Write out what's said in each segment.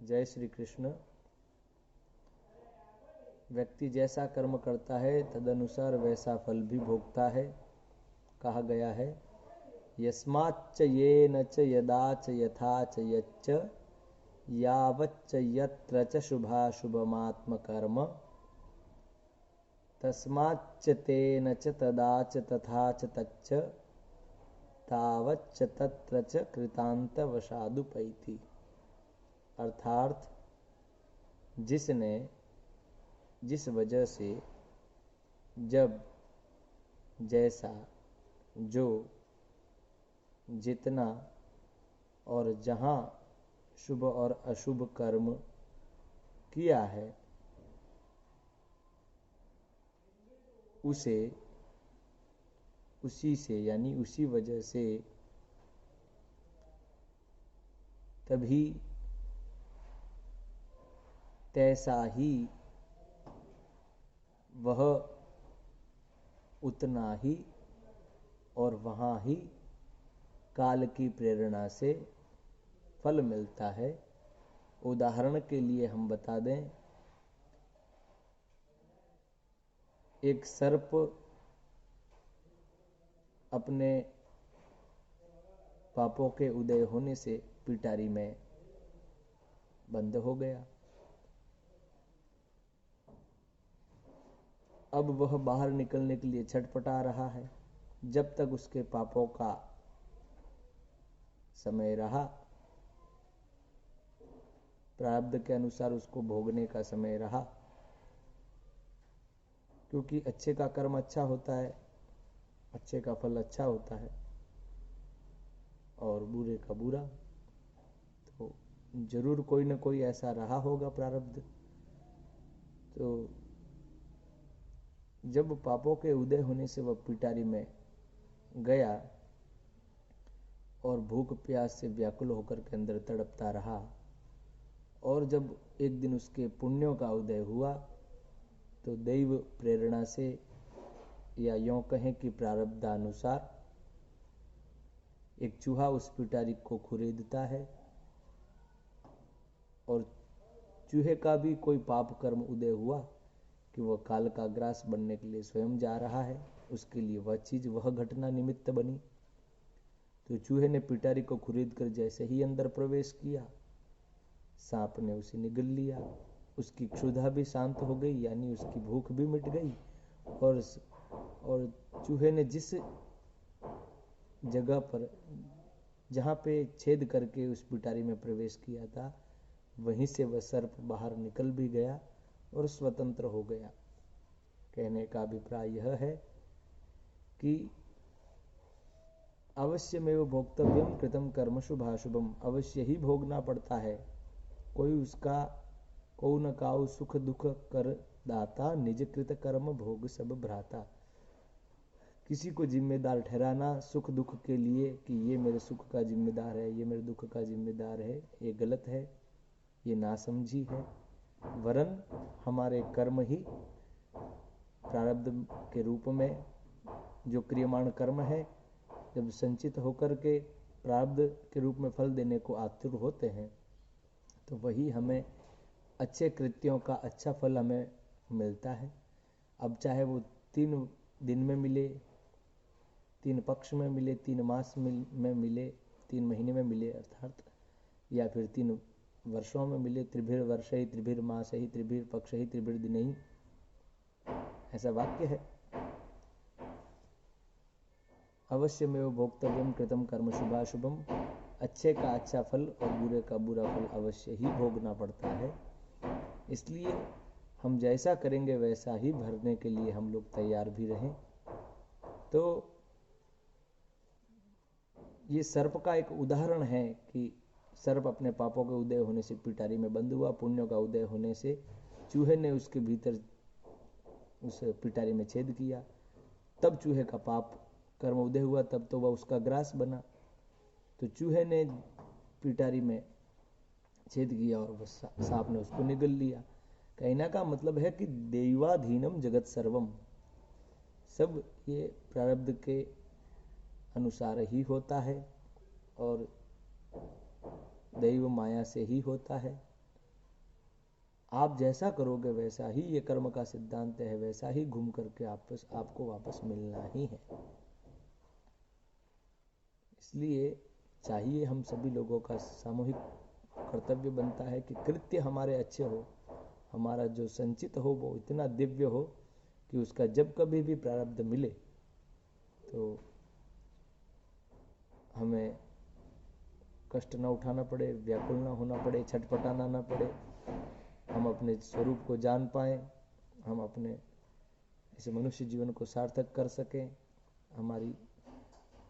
जय श्री कृष्ण। व्यक्ति जैसा कर्म करता है तदनुसार वैसा फल भी भोगता है। कहा गया है यस्माच्च येन च यदा च यथा च यच्च यावच्च यत्र च शुभाशुभमात्मकर्म तस्माच्च तेन च तदा च तथा च तच्च तावच्च तत्र च कृतान्तवशादुपैति। अर्थात जिसने जिस वजह से जब जैसा जो जितना और जहाँ शुभ और अशुभ कर्म किया है उसे उसी से यानी उसी वजह से तभी तैसा ही वह उतना ही और वहाँ ही काल की प्रेरणा से फल मिलता है। उदाहरण के लिए हम बता दें, एक सर्प अपने पापों के उदय होने से पिटारी में बंद हो गया। अब वह बाहर निकलने के लिए छटपटा रहा है। जब तक उसके पापों का समय रहा, प्रारब्ध के अनुसार उसको भोगने का समय रहा, क्योंकि अच्छे का कर्म अच्छा होता है, अच्छे का फल अच्छा होता है और बुरे का बुरा, तो जरूर कोई न कोई ऐसा रहा होगा प्रारब्ध। तो जब पापों के उदय होने से वह पिटारी में गया और भूख प्यास से व्याकुल होकर के अंदर तड़पता रहा, और जब एक दिन उसके पुण्यों का उदय हुआ तो दैव प्रेरणा से या यों कहें कि प्रारब्धानुसार एक चूहा उस पिटारी को खुरेदता है और चूहे का भी कोई पाप कर्म उदय हुआ कि वह काल का ग्रास बनने के लिए स्वयं जा रहा है, उसके लिए वह चीज वह घटना निमित्त बनी। तो चूहे ने पिटारी को खुरीद कर जैसे ही अंदर प्रवेश किया, सांप ने उसे निगल लिया। उसकी क्षुधा भी शांत हो गई, यानी उसकी भूख भी मिट गई, और चूहे ने जिस जगह पर जहाँ पे छेद करके उस पिटारी में प्रवेश किया था, वहीं से वह सर्प बाहर निकल भी गया और स्वतंत्र हो गया। कहने का अभिप्राय यह है कि अवश्यमेव भोक्तव्यम कृतम कर्म शुभाशुभम, अवश्य ही भोगना पड़ता है। कोई उसका को न काऊ सुख दुख कर दाता, निज कृत कर्म भोग सब भ्राता। किसी को जिम्मेदार ठहराना सुख दुख के लिए कि ये मेरे सुख का जिम्मेदार है, ये मेरे दुख का जिम्मेदार है, ये गलत है, ये नासमझी है। वरन हमारे कर्म ही प्रारब्ध के रूप में जो क्रियमाण कर्म है, जब संचित होकर के प्रारब्ध के रूप में फल देने को आतुर होते हैं, तो वही हमें अच्छे कृत्यों का अच्छा फल हमें मिलता है। अब चाहे वो 3 दिन में मिले, 3 पक्ष में मिले, 3 मास में मिले, 3 महीने में मिले अर्थात, या फिर 3 वर्षों में मिले। त्रिभिर वर्ष ही त्रिभिर मास ही त्रिभिर पक्ष ही त्रिभिर दिन ही, ऐसा वाक्य है। अवश्यमेव भोक्तव्यम कृतम कर्म शुभाशुभम, अच्छे का अच्छा फल और बुरे का बुरा फल अवश्य ही भोगना पड़ता है। इसलिए हम जैसा करेंगे वैसा ही भरने के लिए हम लोग तैयार भी रहें। तो ये सर्प का एक उदाहरण है कि सर्प अपने पापों के उदय होने से पिटारी में बंद हुआ, पुण्यों का उदय होने से चूहे ने उसके भीतर उस पिटारी में छेद किया, तब चूहे का पाप कर्म उदय हुआ, तब तो वह उसका ग्रास बना। तो चूहे ने पिटारी में छेद किया और वह सांप ने उसको निगल लिया। कहने का मतलब है कि दैवाधीनम जगत सर्वम, सब ये प्रारब्ध के अनुसार ही होता है और दैव माया से ही होता है। आप जैसा करोगे वैसा ही ये कर्म का सिद्धांत है, वैसा ही घूम करके आपको वापस मिलना ही है। इसलिए चाहिए हम सभी लोगों का सामूहिक कर्तव्य बनता है कि कृत्य हमारे अच्छे हो, हमारा जो संचित हो वो इतना दिव्य हो कि उसका जब कभी भी प्रारब्ध मिले तो हमें कष्ट न उठाना पड़े, व्याकुल न होना पड़े, छटपटाना न पड़े, हम अपने स्वरूप को जान पाएं, हम अपने इस मनुष्य जीवन को सार्थक कर सकें, हमारी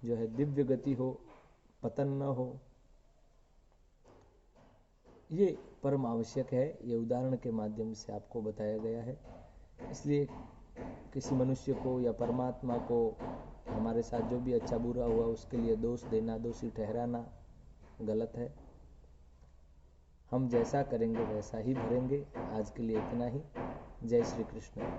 जो है दिव्य गति हो, पतन न हो। ये परम आवश्यक है। ये उदाहरण के माध्यम से आपको बताया गया है। इसलिए किसी मनुष्य को या परमात्मा को हमारे साथ जो भी अच्छा बुरा हुआ उसके लिए दोष देना, दोषी ठहराना गलत है। हम जैसा करेंगे वैसा ही भरेंगे। आज के लिए इतना ही। जय श्री कृष्ण।